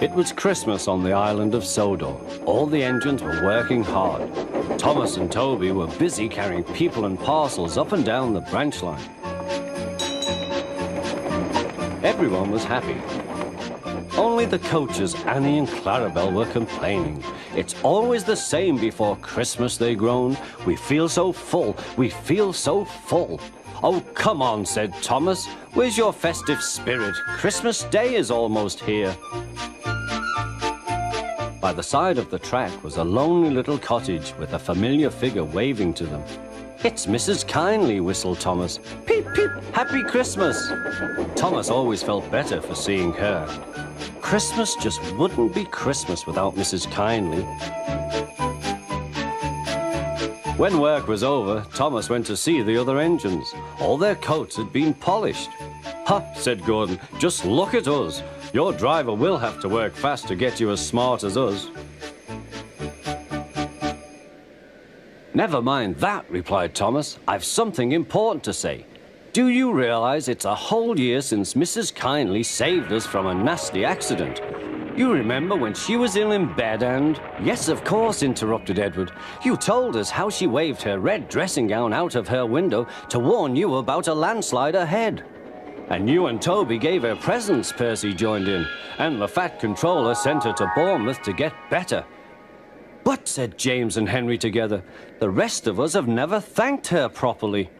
It was Christmas on the island of Sodor. All the engines were working hard. Thomas and Toby were busy carrying people and parcels up and down the branch line. Everyone was happy. Only the coaches, Annie and Clarabelle, were complaining. It's always the same before Christmas, they groaned. We feel so full, we feel so full. Oh, come on, said Thomas. Where's your festive spirit? Christmas Day is almost here. By the side of the track was a lonely little cottage with a familiar figure waving to them. It's Mrs. Kindly, whistled Thomas. Peep, peep, Happy Christmas. Thomas always felt better for seeing her. Christmas just wouldn't be Christmas without Mrs. Kindly. When work was over, Thomas went to see the other engines. All their coats had been polished. Ha, said Gordon, just look at us. Your driver will have to work fast to get you as smart as us. Never mind that, replied Thomas. I've something important to say. Do you realize it's a whole year since Mrs. Kindly saved us from a nasty accident? You remember when she was ill in bed and... Yes, of course, interrupted Edward. You told us how she waved her red dressing gown out of her window to warn you about a landslide ahead. And you and Toby gave her presents, Percy joined in. And the Fat Controller sent her to Bournemouth to get better. But, said James and Henry together, the rest of us have never thanked her properly.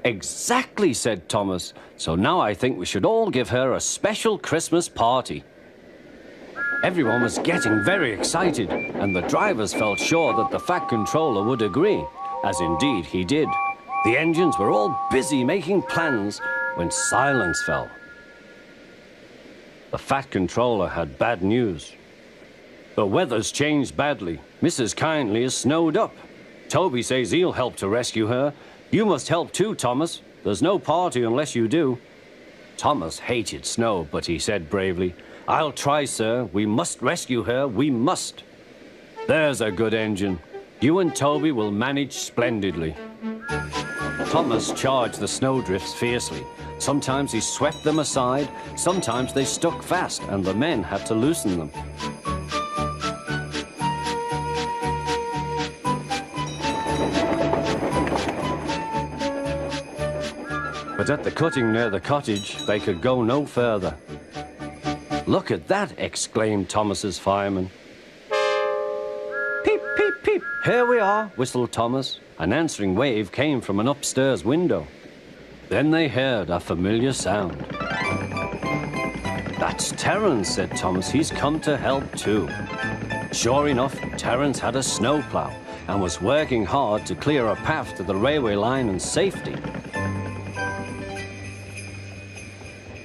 Exactly, said Thomas. So now I think we should all give her a special Christmas party. Everyone was getting very excited, and the drivers felt sure that the Fat Controller would agree, as indeed he did. The engines were all busy making plans when silence fell. The Fat Controller had bad news. The weather's changed badly. Mrs. Kindly is snowed up. Toby says he'll help to rescue her. You must help too, Thomas. There's no party unless you do. Thomas hated snow, but he said bravely, I'll try, sir. We must rescue her. We must. There's a good engine. You and Toby will manage splendidly. Thomas charged the snowdrifts fiercely. Sometimes he swept them aside. Sometimes they stuck fast, and the men had to loosen them. But at the cutting near the cottage, they could go no further. Look at that, exclaimed Thomas's fireman. Peep, peep, peep, here we are, whistled Thomas. An answering wave came from an upstairs window. Then they heard a familiar sound. That's Terence, said Thomas. He's come to help too. Sure enough, Terence had a snowplow and was working hard to clear a path to the railway line in safety.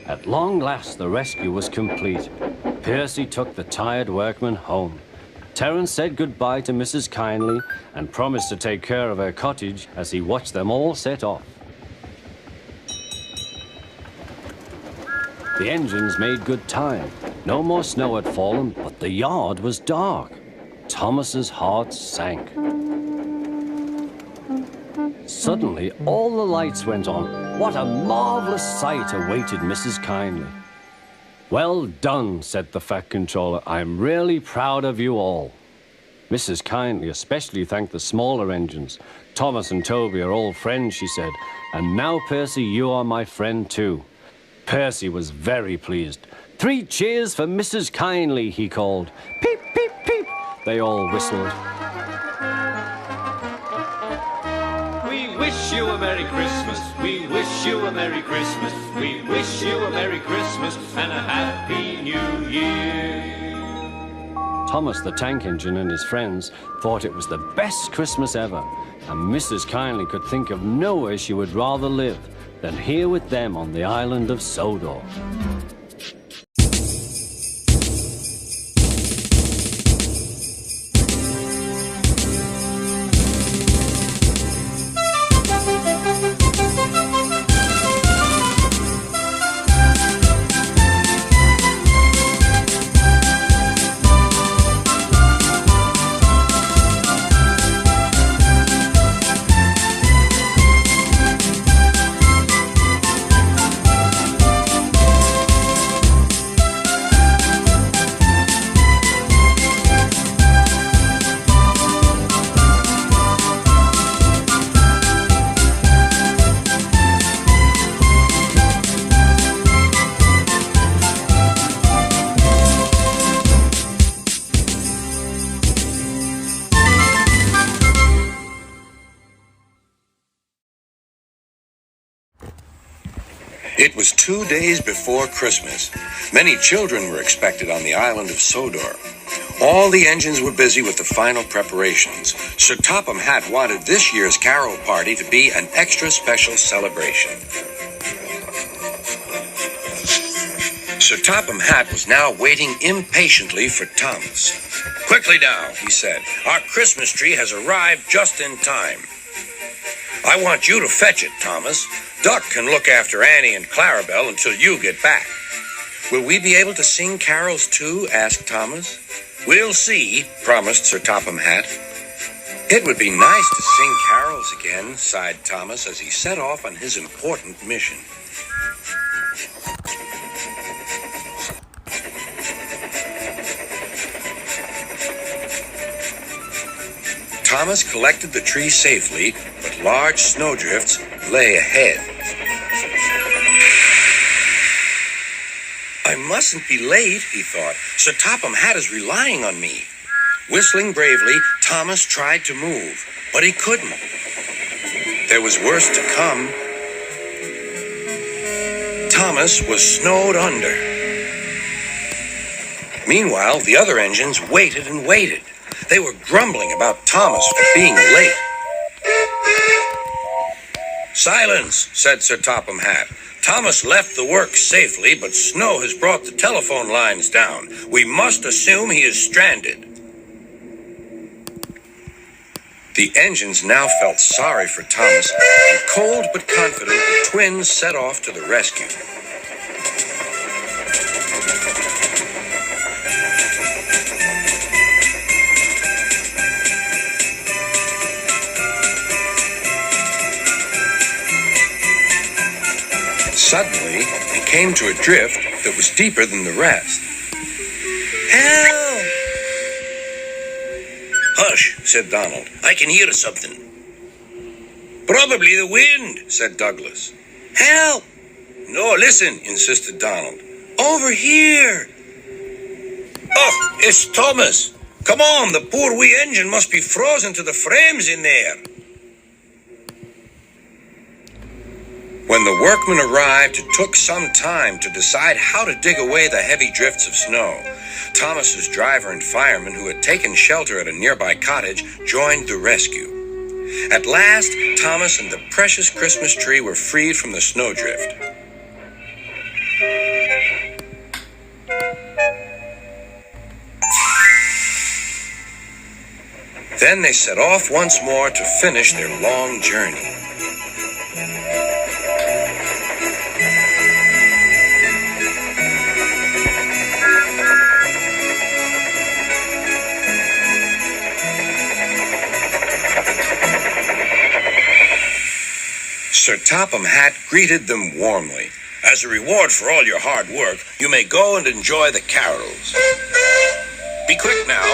At long last, the rescue was complete. Percy took the tired workmen home. Terence said goodbye to Mrs. Kindly and promised to take care of her cottage as he watched them all set off. The engines made good time. No more snow had fallen, but the yard was dark. Thomas's heart sank. Suddenly, all the lights went on. What a marvelous sight awaited Mrs. Kindly. Well done, said the Fat Controller. I'm really proud of you all. Mrs. Kindly especially thanked the smaller engines. Thomas and Toby are all friends, she said. And now, Percy, you are my friend too. Percy was very pleased. 3 cheers for Mrs. Kindly, he called. Peep, peep, peep. They all whistled. We wish you a Merry Christmas. We wish you a Merry Christmas. We wish you a Merry Christmas and a Happy New Year. Thomas the Tank Engine and his friends thought it was the best Christmas ever, and Mrs. Kindly could think of nowhere she would rather live than here with them on the island of Sodor. It was 2 days before Christmas. Many children were expected on the Island of Sodor. All the engines were busy with the final preparations. Sir Topham Hatt wanted this year's carol party to be an extra special celebration. Sir Topham Hatt was now waiting impatiently for Thomas. "Quickly now," he said. "Our Christmas tree has arrived just in time. I want you to fetch it, Thomas. Duck can look after Annie and Clarabelle until you get back." "Will we be able to sing carols too?" asked Thomas. "We'll see," promised Sir Topham Hatt. "It would be nice to sing carols again," sighed Thomas as he set off on his important mission. Thomas collected the tree safely, but large snowdrifts lay ahead. "I mustn't be late," he thought. "Sir Topham Hatt is relying on me." Whistling bravely, Thomas tried to move, but he couldn't. There was worse to come. Thomas was snowed under. Meanwhile, the other engines waited and waited. They were grumbling about Thomas for being late. "Silence," said Sir Topham Hatt. "Thomas left the work safely, but snow has brought the telephone lines down. We must assume he is stranded." The engines now felt sorry for Thomas, and cold but confident, the twins set off to the rescue. Suddenly, they came to a drift that was deeper than the rest. "Help!" "Hush," said Donald. "I can hear something." "Probably the wind," said Douglas. "Help!" "No, listen," insisted Donald. "Over here." "Oh, it's Thomas. Come on, the poor wee engine must be frozen to the frames in there." When the workmen arrived, it took some time to decide how to dig away the heavy drifts of snow. Thomas's driver and fireman, who had taken shelter at a nearby cottage, joined the rescue. At last, Thomas and the precious Christmas tree were freed from the snowdrift. Then they set off once more to finish their long journey. Sir Topham Hatt greeted them warmly. "As a reward for all your hard work, you may go and enjoy the carols. Be quick now."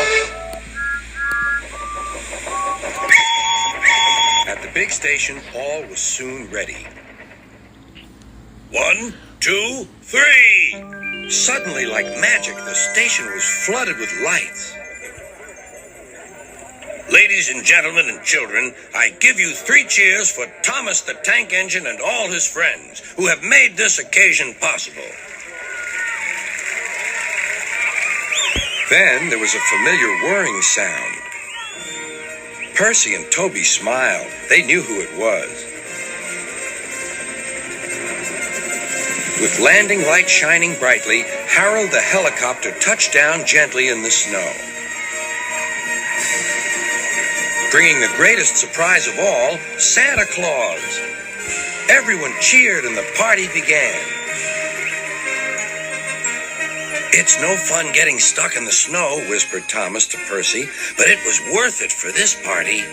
At the big station, all was soon ready. 1, 2, 3! Suddenly, like magic, the station was flooded with lights. "Ladies and gentlemen and children, I give you 3 cheers for Thomas the Tank Engine and all his friends who have made this occasion possible." Then there was a familiar whirring sound. Percy and Toby smiled. They knew who it was. With landing lights shining brightly, Harold the helicopter touched down gently in the snow. Bringing the greatest surprise of all, Santa Claus. Everyone cheered and the party began. "It's no fun getting stuck in the snow," whispered Thomas to Percy, "but it was worth it for this party.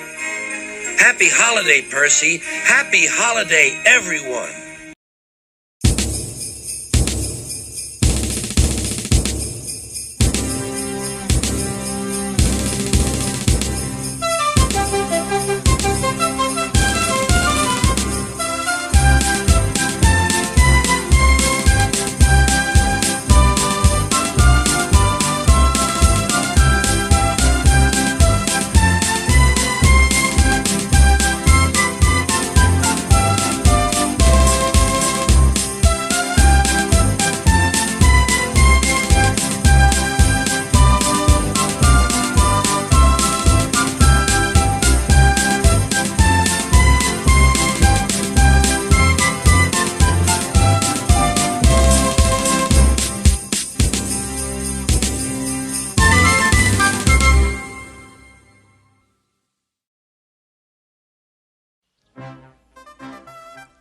Happy holiday, Percy. Happy holiday, everyone."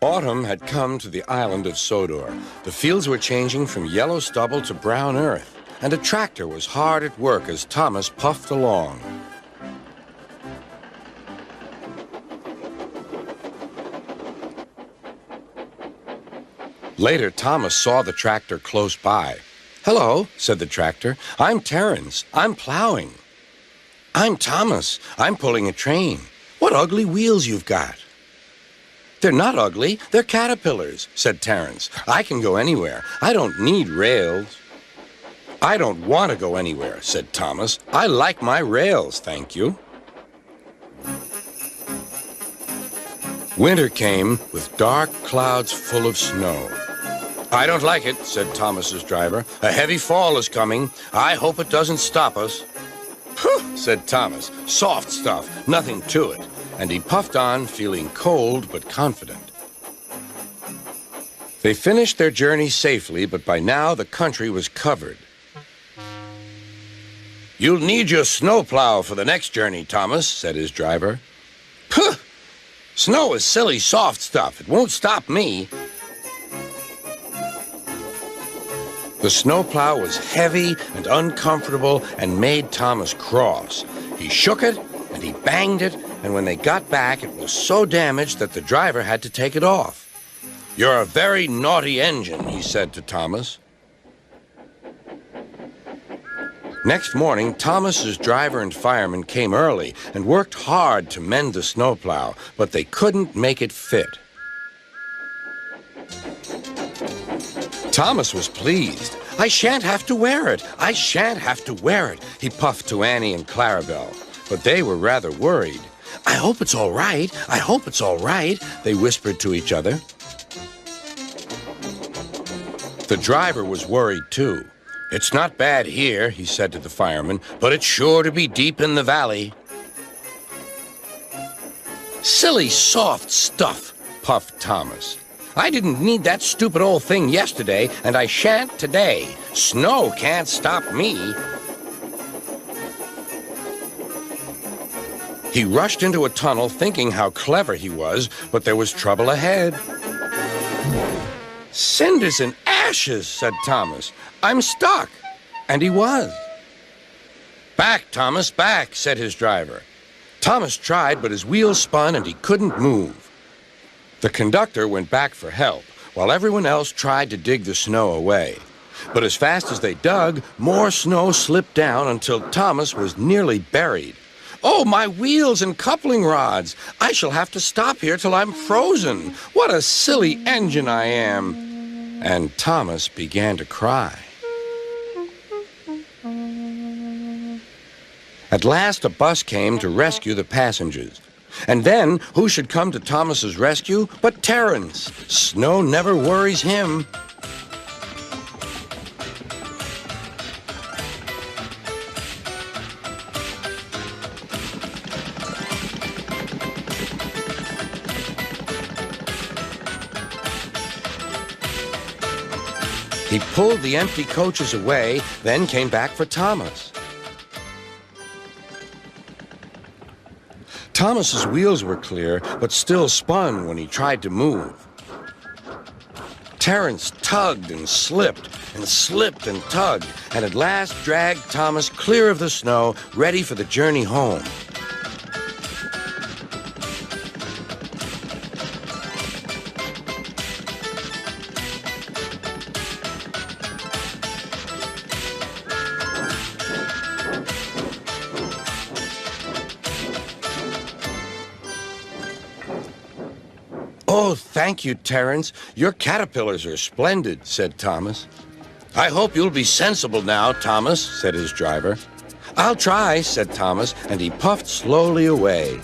Autumn had come to the island of Sodor. The fields were changing from yellow stubble to brown earth, and a tractor was hard at work as Thomas puffed along. Later, Thomas saw the tractor close by. "Hello," said the tractor. "I'm Terence. I'm plowing." "I'm Thomas. I'm pulling a train. What ugly wheels you've got." "They're not ugly. They're caterpillars," said Terence. "I can go anywhere. I don't need rails." "I don't want to go anywhere," said Thomas. "I like my rails, thank you." Winter came with dark clouds full of snow. "I don't like it," said Thomas's driver. "A heavy fall is coming. I hope it doesn't stop us." "Phew," said Thomas. "Soft stuff, nothing to it." And he puffed on, feeling cold but confident. They finished their journey safely, but by now the country was covered. "You'll need your snowplow for the next journey, Thomas," said his driver. "Phew! Snow is silly, soft stuff. It won't stop me." The snowplow was heavy and uncomfortable and made Thomas cross. He shook it and he banged it, and when they got back, it was so damaged that the driver had to take it off. "You're a very naughty engine," he said to Thomas. Next morning, Thomas's driver and fireman came early and worked hard to mend the snowplow, but they couldn't make it fit. Thomas was pleased. "I shan't have to wear it. I shan't have to wear it," he puffed to Annie and Clarabelle. But they were rather worried. "I hope it's all right. I hope it's all right," they whispered to each other. The driver was worried, too. "It's not bad here," he said to the fireman, "but it's sure to be deep in the valley." "Silly, soft stuff," puffed Thomas. "I didn't need that stupid old thing yesterday, and I shan't today. Snow can't stop me." He rushed into a tunnel thinking how clever he was, but there was trouble ahead. "Cinders and ashes," said Thomas. "I'm stuck." And he was. "Back, Thomas, back," said his driver. Thomas tried, but his wheels spun and he couldn't move. The conductor went back for help, while everyone else tried to dig the snow away. But as fast as they dug, more snow slipped down until Thomas was nearly buried. "Oh, my wheels and coupling rods! I shall have to stop here till I'm frozen. What a silly engine I am!" And Thomas began to cry. At last, a bus came to rescue the passengers. And then, who should come to Thomas's rescue but Terence? Snow never worries him. He pulled the empty coaches away, then came back for Thomas. Thomas's wheels were clear, but still spun when he tried to move. Terence tugged and slipped and tugged, and at last dragged Thomas clear of the snow, ready for the journey home. "Oh, thank you, Terence. Your caterpillars are splendid," said Thomas. "I hope you'll be sensible now, Thomas," said his driver. "I'll try," said Thomas, and he puffed slowly away.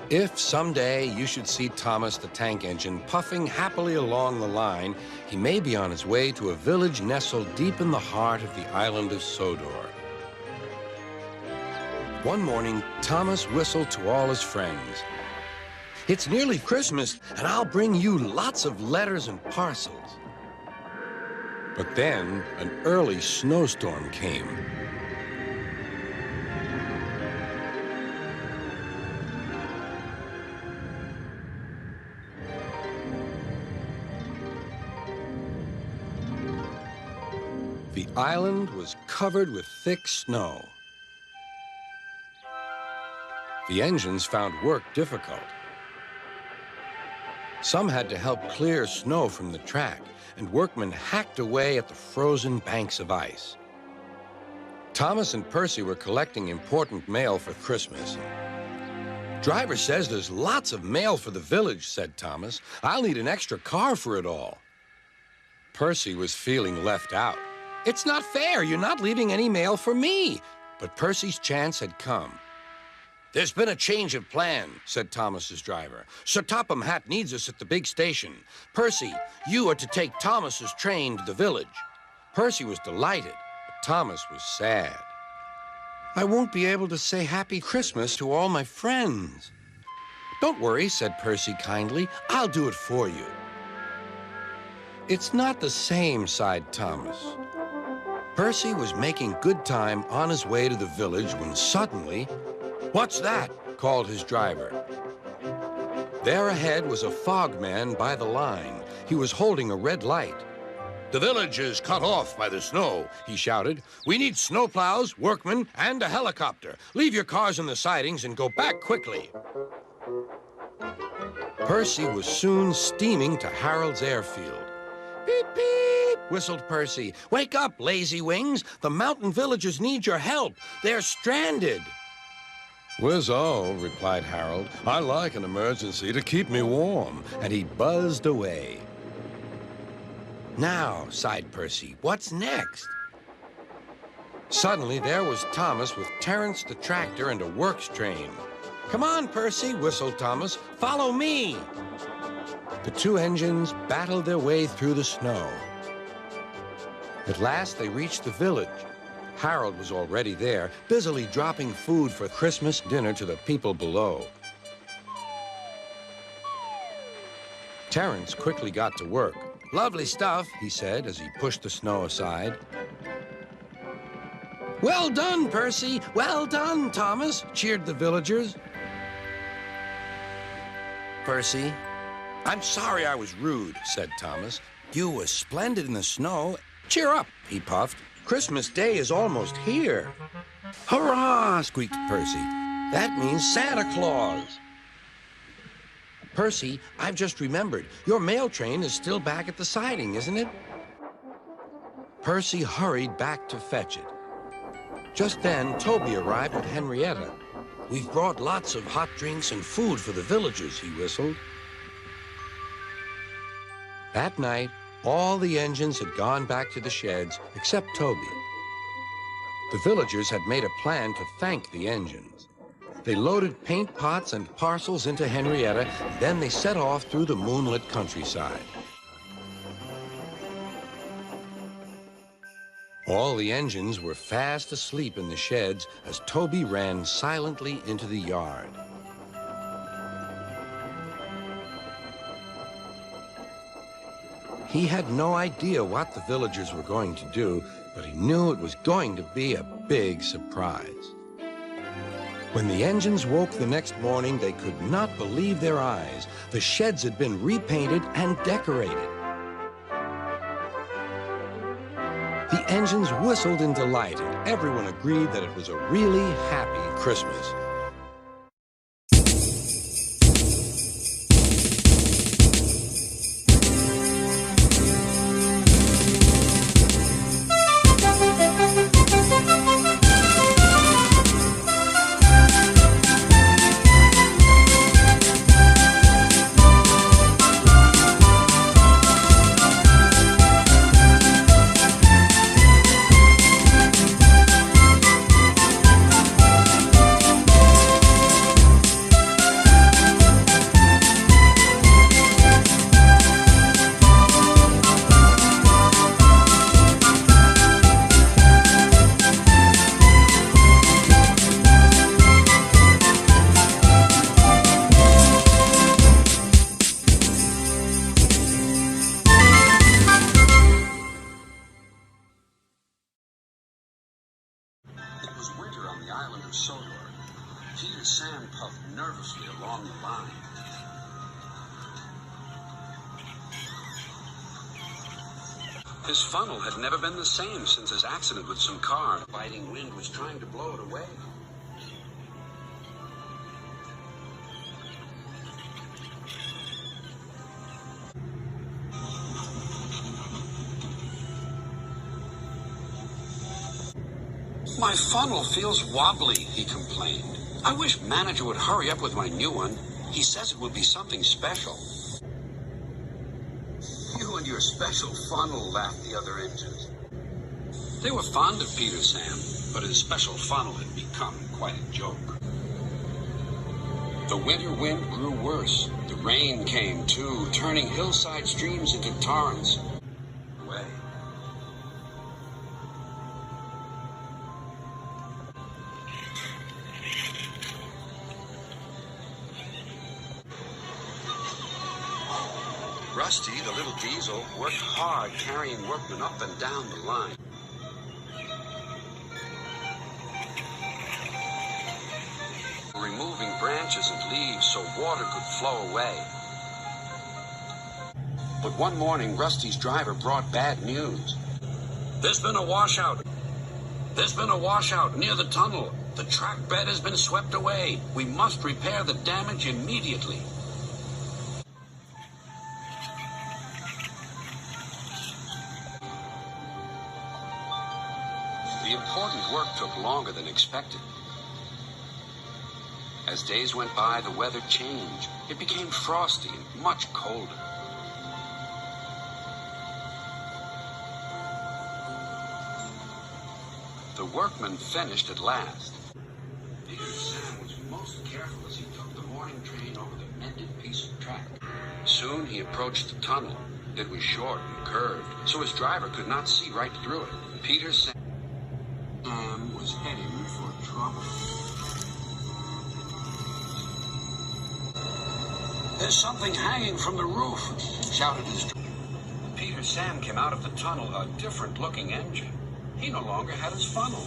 If someday you should see Thomas the tank engine puffing happily along the line, he may be on his way to a village nestled deep in the heart of the island of Sodor. One morning, Thomas whistled to all his friends. "It's nearly Christmas, and I'll bring you lots of letters and parcels." But then an early snowstorm came. The island was covered with thick snow. The engines found work difficult. Some had to help clear snow from the track, and workmen hacked away at the frozen banks of ice. Thomas and Percy were collecting important mail for Christmas. "Driver says there's lots of mail for the village," said Thomas. "I'll need an extra car for it all." Percy was feeling left out. "It's not fair. You're not leaving any mail for me." But Percy's chance had come. "There's been a change of plan," said Thomas's driver. "Sir Topham Hatt needs us at the big station. Percy, you are to take Thomas's train to the village." Percy was delighted, but Thomas was sad. "I won't be able to say Happy Christmas to all my friends." "Don't worry," said Percy kindly. "I'll do it for you." "It's not the same," sighed Thomas. Percy was making good time on his way to the village when suddenly, "What's that?" called his driver. There ahead was a fogman by the line. He was holding a red light. "The village is cut off by the snow," he shouted. "We need snowplows, workmen, and a helicopter. Leave your cars in the sidings and go back quickly." Percy was soon steaming to Harold's airfield. "Beep, beep," whistled Percy. "Wake up, lazy wings. The mountain villagers need your help. They're stranded." "Whiz-o," replied Harold. "I like an emergency to keep me warm." And he buzzed away. "Now," sighed Percy, "what's next?" Suddenly, there was Thomas with Terence the tractor and a works train. "Come on, Percy," whistled Thomas. "Follow me." The two engines battled their way through the snow. At last, they reached the village. Harold was already there, busily dropping food for Christmas dinner to the people below. Terence quickly got to work. "Lovely stuff," he said as he pushed the snow aside. "Well done, Percy! Well done, Thomas!" cheered the villagers. "Percy, I'm sorry I was rude," said Thomas. "You were splendid in the snow." "Cheer up," he puffed. "Christmas Day is almost here." "Hurrah!" squeaked Percy. "That means Santa Claus." "Percy, I've just remembered. Your mail train is still back at the siding, isn't it?" Percy hurried back to fetch it. Just then, Toby arrived with Henrietta. "We've brought lots of hot drinks and food for the villagers," he whistled. That night, all the engines had gone back to the sheds except Toby. The villagers had made a plan to thank the engines. They loaded paint pots and parcels into Henrietta, then they set off through the moonlit countryside. All the engines were fast asleep in the sheds as Toby ran silently into the yard. He had no idea what the villagers were going to do, but he knew it was going to be a big surprise. When the engines woke the next morning, they could not believe their eyes. The sheds had been repainted and decorated. The engines whistled in delight, and everyone agreed that it was a really happy Christmas. on the island of Sodor. Peter Sam puffed nervously along the line. His funnel had never been the same since his accident with some car. The biting wind was trying to blow it away. My funnel feels wobbly, he complained. I wish manager would hurry up with my new one. He says it will be something special. You and your special funnel, laughed the other engines. They were fond of Peter Sam, but his special funnel had become quite a joke. The winter wind grew worse. The rain came too, turning hillside streams into torrents. Away. Rusty, the little diesel, worked hard carrying workmen up and down the line. Removing branches and leaves so water could flow away. But one morning, Rusty's driver brought bad news. There's been a washout. There's been a washout near the tunnel. The track bed has been swept away. We must repair the damage immediately. The important work took longer than expected. As days went by, the weather changed. It became frosty and much colder. The workmen finished at last. Peter Sam was most careful as he took the morning train over the mended piece of track. Soon he approached the tunnel. It was short and curved, so his driver could not see right through it. Peter Sam was heading for trouble. There's something hanging from the roof, shouted his driver. Peter Sam came out of the tunnel a different-looking engine. He no longer had his funnel.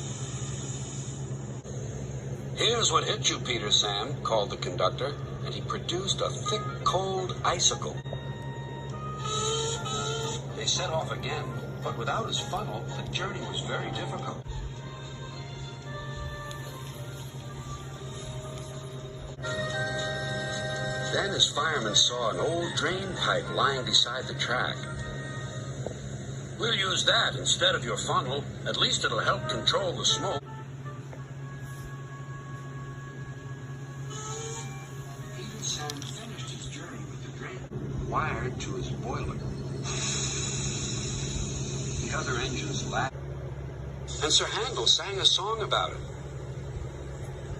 Here's what hit you, Peter Sam, called the conductor, and he produced a thick, cold icicle. They set off again, but without his funnel, the journey was very difficult. Then his fireman saw an old drain pipe lying beside the track. We'll use that instead of your funnel. At least it'll help control the smoke. Peter Sam finished his journey with the drain wired to his boiler. The other engines laughed, and Sir Handel sang a song about it.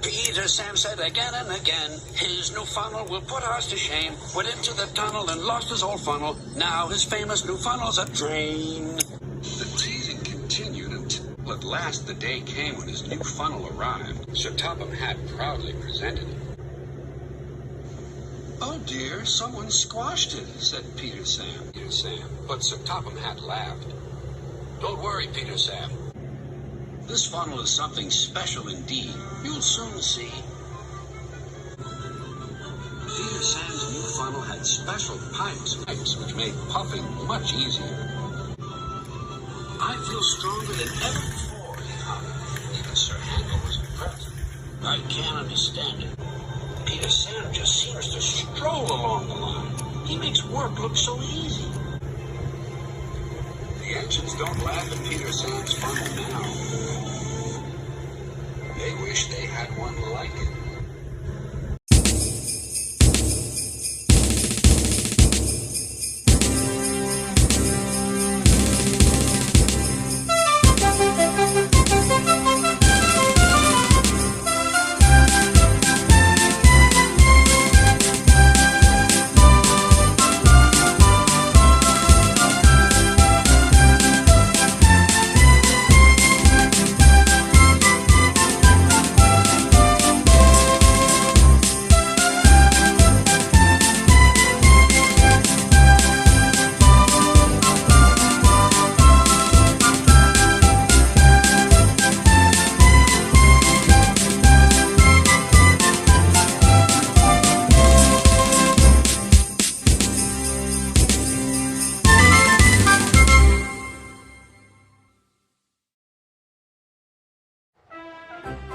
Peter Sam said again and again, his new funnel will put ours to shame. Went into the tunnel and lost his old funnel. Now his famous new funnel's a drain. The teasing continued until at last the day came when his new funnel arrived. Sir Topham Hatt proudly presented it. Oh dear, someone squashed it, said Peter Sam. But Sir Topham Hatt laughed. Don't worry, Peter Sam. This funnel is something special indeed. You'll soon see. Peter Sam's new funnel had special pipes which made puffing much easier. I feel stronger than ever before, he commented. Even Sir Handel was impressed. I can't understand it. Peter Sam just seems to stroll along the line. He makes work look so easy. The engines don't laugh at Peter Sam's funnel now. They wish they had one like it.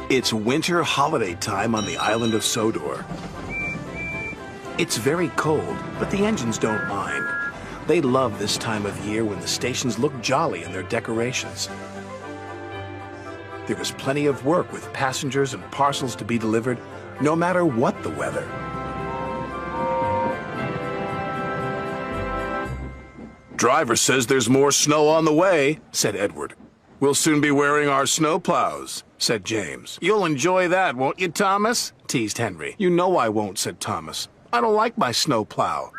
It's winter holiday time on the island of Sodor. It's very cold, but the engines don't mind. They love this time of year when the stations look jolly in their decorations. There was plenty of work with passengers and parcels to be delivered, no matter what the weather. "Driver says there's more snow on the way," said Edward. "We'll soon be wearing our snow plows," said James. "You'll enjoy that, won't you, Thomas?" teased Henry. "You know I won't," said Thomas. "I don't like my snow plow."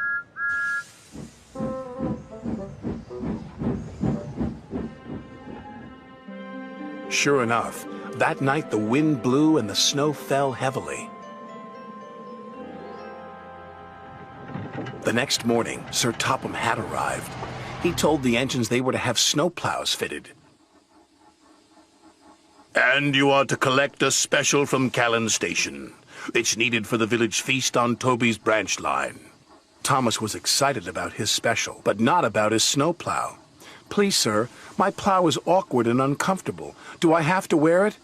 Sure enough, that night the wind blew and the snow fell heavily. The next morning, Sir Topham Hatt arrived. He told the engines they were to have snow plows fitted. "And you are to collect a special from Callan Station. It's needed for the village feast on Toby's branch line." Thomas was excited about his special, but not about his snow plow. "Please, sir, my plow is awkward and uncomfortable. Do I have to wear it?"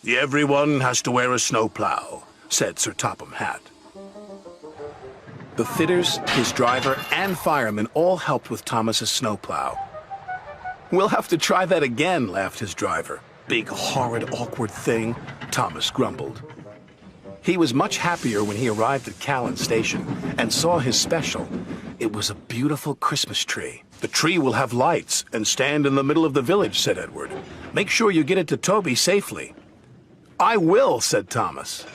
"Everyone has to wear a snow plow," said Sir Topham Hatt. The fitters, his driver, and firemen all helped with Thomas's snowplow. "We'll have to try that again," laughed his driver. "Big, horrid, awkward thing," Thomas grumbled. He was much happier when he arrived at Callan Station and saw his special. It was a beautiful Christmas tree. "The tree will have lights and stand in the middle of the village," said Edward. "Make sure you get it to Toby safely." "I will," said Thomas.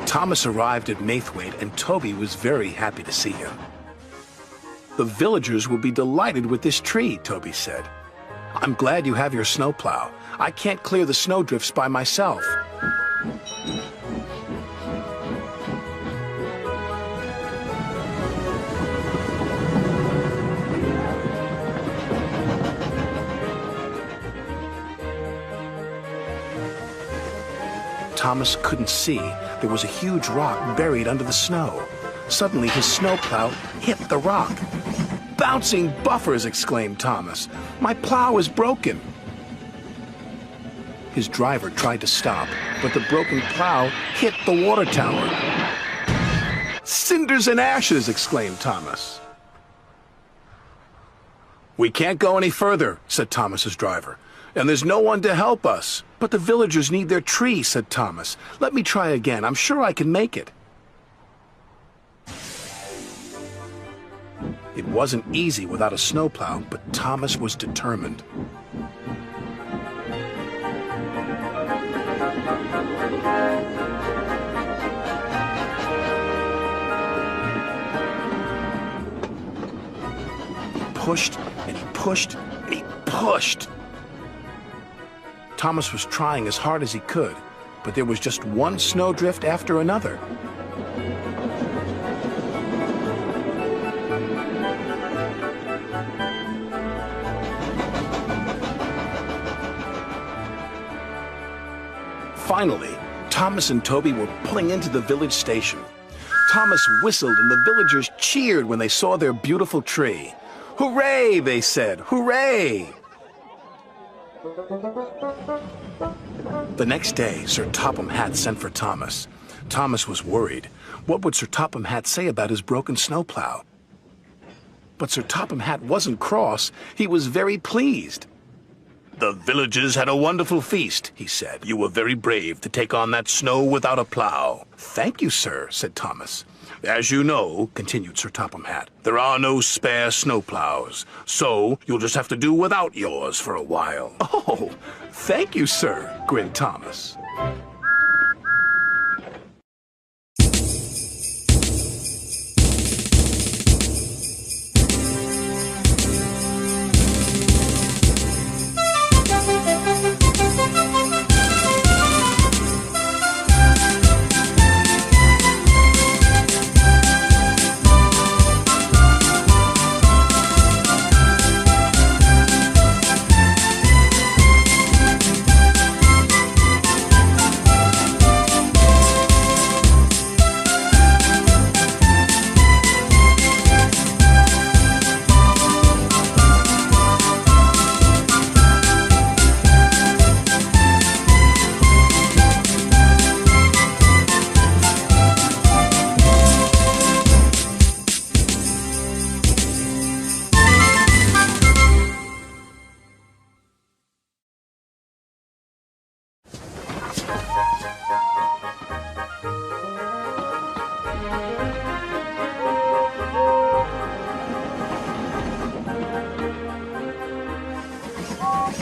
Thomas arrived at Maithwaite, and Toby was very happy to see him. "The villagers will be delighted with this tree," Toby said. "I'm glad you have your snowplow. I can't clear the snowdrifts by myself." Thomas couldn't see. There was a huge rock buried under the snow. Suddenly, his snowplow hit the rock. "Bouncing buffers!" exclaimed Thomas. "My plow is broken." His driver tried to stop, but the broken plow hit the water tower. "Cinders and ashes!" exclaimed Thomas. "We can't go any further," said Thomas's driver. "And there's no one to help us." "But the villagers need their tree," said Thomas. "Let me try again. I'm sure I can make it." It wasn't easy without a snowplow, but Thomas was determined. He pushed, and he pushed, and he pushed. Thomas was trying as hard as he could, but there was just one snowdrift after another. Finally, Thomas and Toby were pulling into the village station. Thomas whistled and the villagers cheered when they saw their beautiful tree. "Hooray!" they said. "Hooray!" The next day, Sir Topham Hatt sent for Thomas. Thomas was worried. What would Sir Topham Hatt say about his broken snowplow? But Sir Topham Hatt wasn't cross. He was very pleased. "The villagers had a wonderful feast," he said. "You were very brave to take on that snow without a plow." "Thank you, sir," said Thomas. "As you know," continued Sir Topham Hatt, "there are no spare snowplows, so you'll just have to do without yours for a while." "Oh, thank you, sir," grinned Thomas.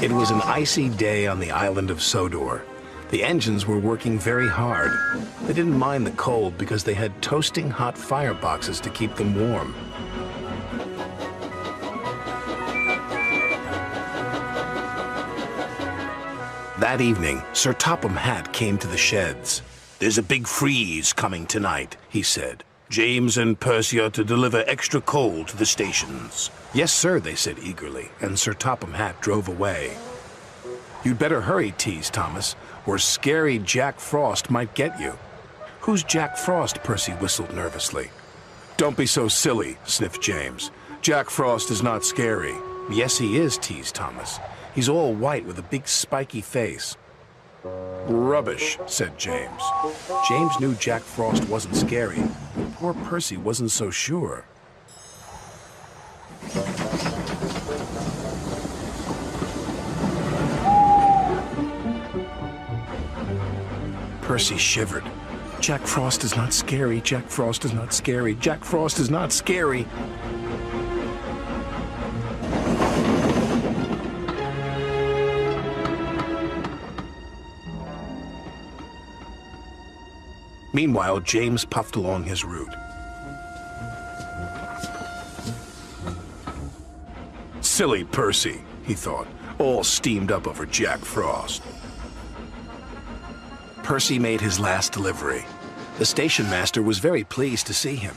It was an icy day on the island of Sodor. The engines were working very hard. They didn't mind the cold because they had toasting hot fireboxes to keep them warm. That evening, Sir Topham Hatt came to the sheds. "There's a big freeze coming tonight," he said. "James and Percy are to deliver extra coal to the stations." "Yes, sir," they said eagerly, and Sir Topham Hatt drove away. "You'd better hurry," teased Thomas, "or scary Jack Frost might get you." "Who's Jack Frost?" Percy whistled nervously. "Don't be so silly," sniffed James. "Jack Frost is not scary." "Yes, he is," teased Thomas. "He's all white with a big spiky face." "Rubbish," said James. James knew Jack Frost wasn't scary, but poor Percy wasn't so sure. Percy shivered. "Jack Frost is not scary. Jack Frost is not scary. Jack Frost is not scary." Meanwhile, James puffed along his route. "Silly Percy," he thought, all steamed up over Jack Frost. Percy made his last delivery. The station master was very pleased to see him.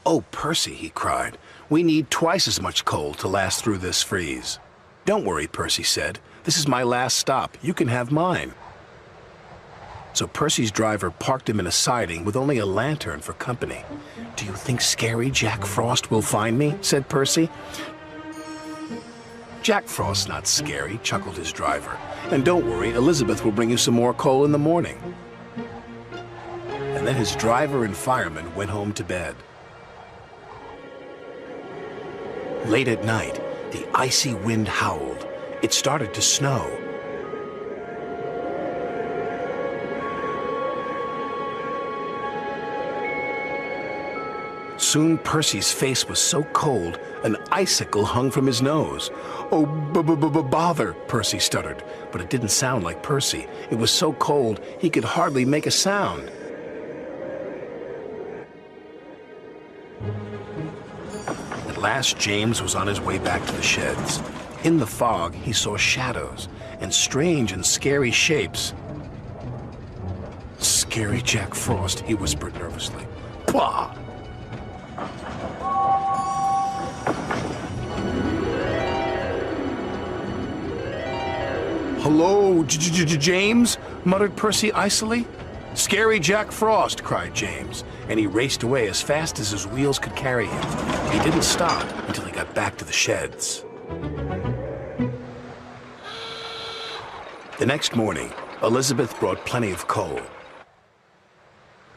"Oh, Percy," he cried, "we need twice as much coal to last through this freeze." "Don't worry," Percy said. "This is my last stop. You can have mine." So Percy's driver parked him in a siding with only a lantern for company. "Do you think scary Jack Frost will find me?" said Percy. "Jack Frost's not scary," chuckled his driver. "And don't worry, Elizabeth will bring you some more coal in the morning." And then his driver and fireman went home to bed. Late at night, the icy wind howled. It started to snow. Soon Percy's face was so cold, an icicle hung from his nose. "Oh, bother," Percy stuttered, but it didn't sound like Percy. It was so cold, he could hardly make a sound. At last, James was on his way back to the sheds. In the fog, he saw shadows and strange and scary shapes. "Scary Jack Frost," he whispered nervously. "Pah!" "Hello, James?" muttered Percy icily. "Scary Jack Frost," cried James, and he raced away as fast as his wheels could carry him. He didn't stop until he got back to the sheds. The next morning, Elizabeth brought plenty of coal.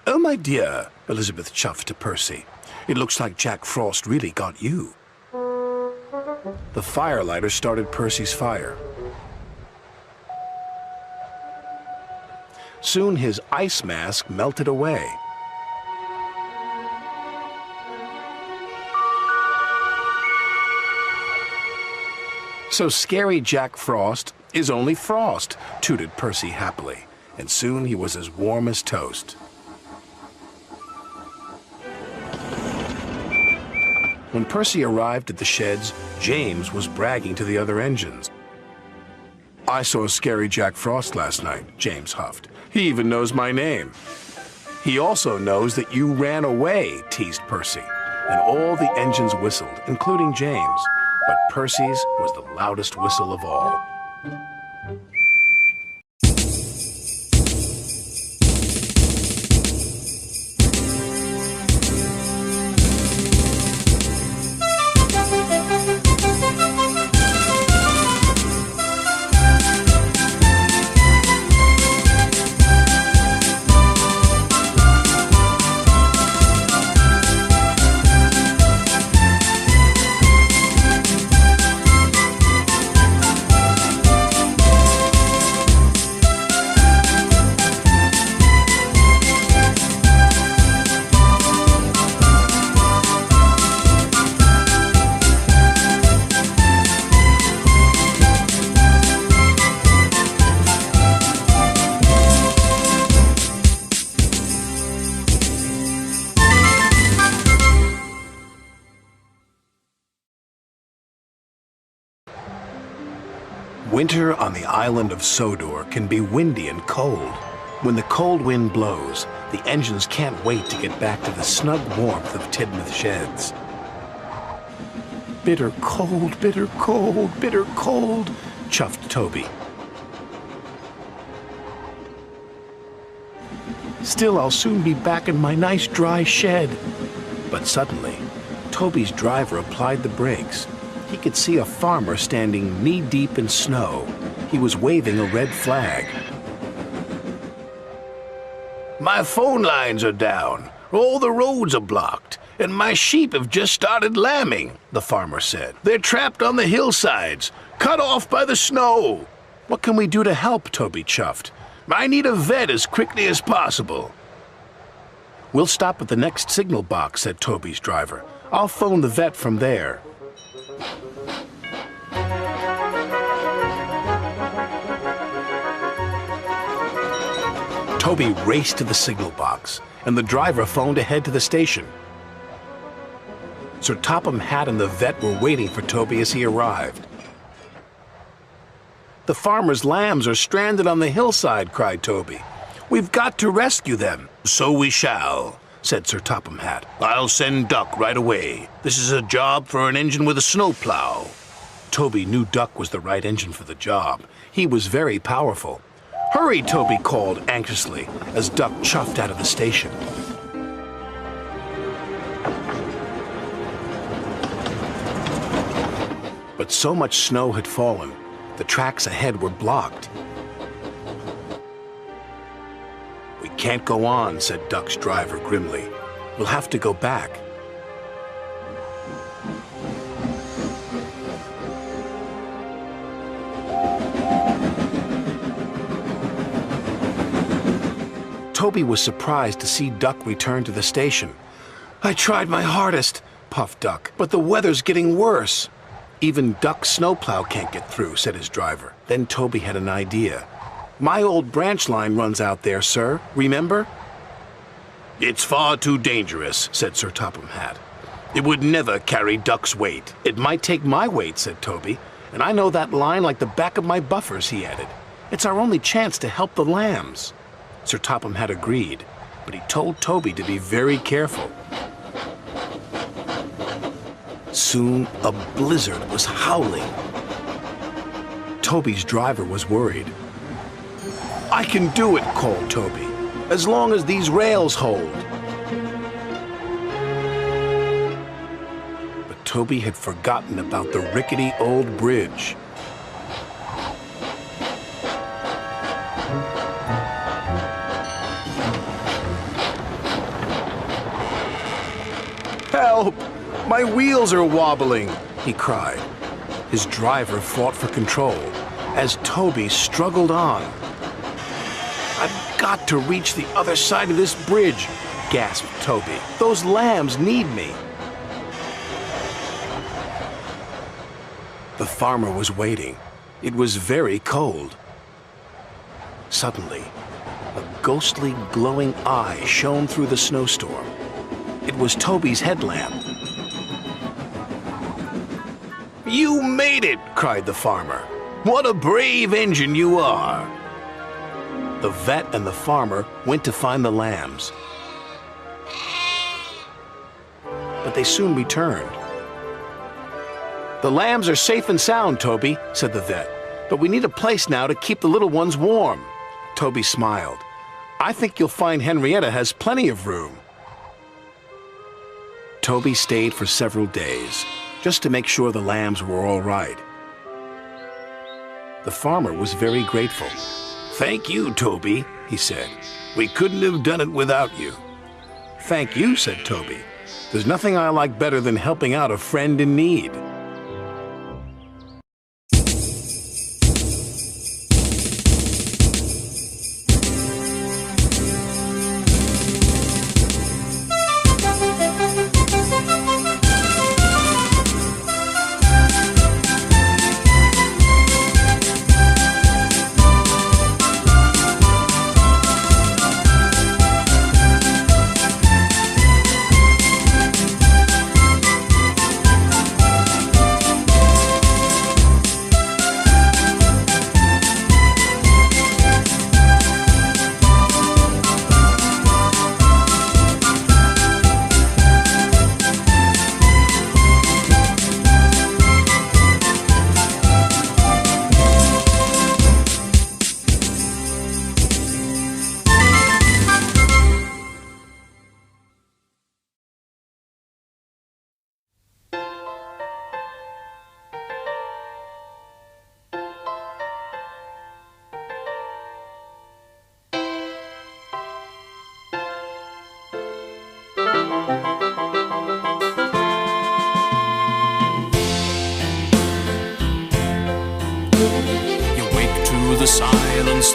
"Oh, my dear," Elizabeth chuffed to Percy, "it looks like Jack Frost really got you." The firelighter started Percy's fire. Soon his ice mask melted away. So scary Jack Frost is only frost, tooted Percy happily, and soon he was as warm as toast. When Percy arrived at the sheds, James was bragging to the other engines. "I saw scary Jack Frost last night," James huffed. "He even knows my name." "He also knows that you ran away," teased Percy. And all the engines whistled, including James. But Percy's was the loudest whistle of all. Winter on the island of Sodor can be windy and cold. When the cold wind blows, the engines can't wait to get back to the snug warmth of Tidmouth sheds. Bitter cold, bitter cold, bitter cold, chuffed Toby. Still, I'll soon be back in my nice dry shed. But suddenly, Toby's driver applied the brakes. He could see a farmer standing knee-deep in snow. He was waving a red flag. My phone lines are down. All the roads are blocked. And my sheep have just started lambing, the farmer said. They're trapped on the hillsides, cut off by the snow. What can we do to help? Toby chuffed. I need a vet as quickly as possible. We'll stop at the next signal box, said Toby's driver. I'll phone the vet from there. Toby raced to the signal box, and the driver phoned ahead to the station. Sir Topham Hatt and the vet were waiting for Toby as he arrived. The farmer's lambs are stranded on the hillside, cried Toby. We've got to rescue them. So we shall, said Sir Topham Hatt. I'll send Duck right away. This is a job for an engine with a snowplow. Toby knew Duck was the right engine for the job. He was very powerful. Hurry, Toby called anxiously as Duck chuffed out of the station. But so much snow had fallen, the tracks ahead were blocked. We can't go on, said Duck's driver grimly. We'll have to go back. Toby was surprised to see Duck return to the station. I tried my hardest, puffed Duck, but the weather's getting worse. Even Duck's snowplow can't get through, said his driver. Then Toby had an idea. My old branch line runs out there, sir. Remember? It's far too dangerous, said Sir Topham Hatt. It would never carry Duck's weight. It might take my weight, said Toby. And I know that line like the back of my buffers, he added. It's our only chance to help the lambs. Sir Topham Hatt agreed, but he told Toby to be very careful. Soon, a blizzard was howling. Toby's driver was worried. I can do it, called Toby, as long as these rails hold. But Toby had forgotten about the rickety old bridge. Help! My wheels are wobbling, he cried. His driver fought for control as Toby struggled on. I've got to reach the other side of this bridge, gasped Toby. Those lambs need me. The farmer was waiting. It was very cold. Suddenly, a ghostly glowing eye shone through the snowstorm. It was Toby's headlamp. You made it, cried the farmer. What a brave engine you are. The vet and the farmer went to find the lambs. But they soon returned. The lambs are safe and sound, Toby, said the vet. But we need a place now to keep the little ones warm. Toby smiled. I think you'll find Henrietta has plenty of room. Toby stayed for several days, just to make sure the lambs were all right. The farmer was very grateful. Thank you, Toby, he said. We couldn't have done it without you. Thank you, said Toby. There's nothing I like better than helping out a friend in need.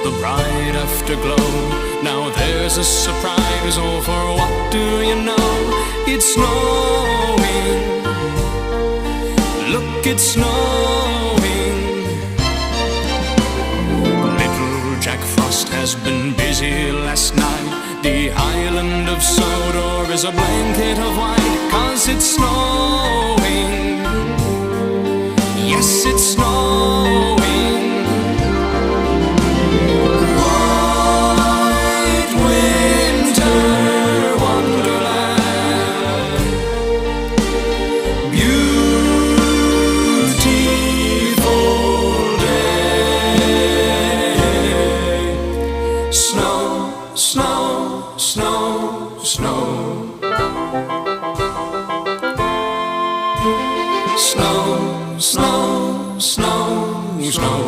the bright afterglow. Now there's a surprise, oh, for what do you know? It's snowing. Look, it's snowing. Little Jack Frost has been busy last night. The Island of Sodor is a blanket of white, 'cause it's snowing. Yes, it's snowing. White winter wonderland, beautiful day. Snow, snow, snow, snow. Snow, snow, snow, snow.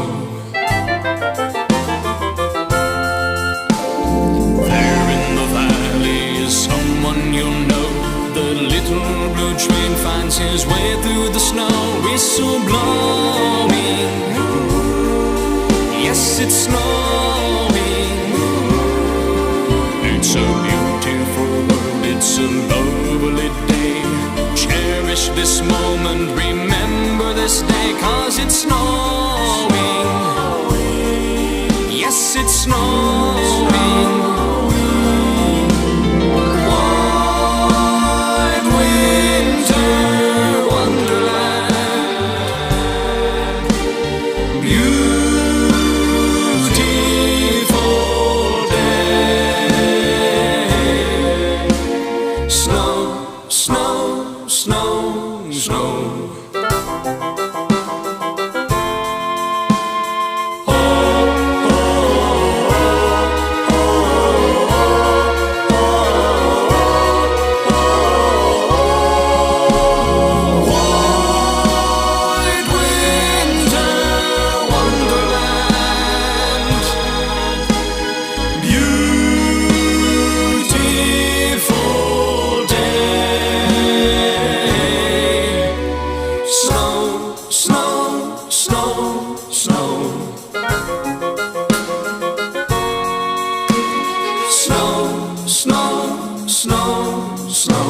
There in the valley is someone you'll know. The little blue train finds his way through the snow. Whistle blowing. Yes, it's snowing. It's a beautiful world, it's a lovely day. Cherish this moment, remember this day, 'cause it's snowing. Yes, it's snowing. White winter wonderland, beautiful day. Snow, snow, snow, snow. White winter wonderland, beautiful day. Snow, snow, snow, snow. Snow, snow, snow, snow.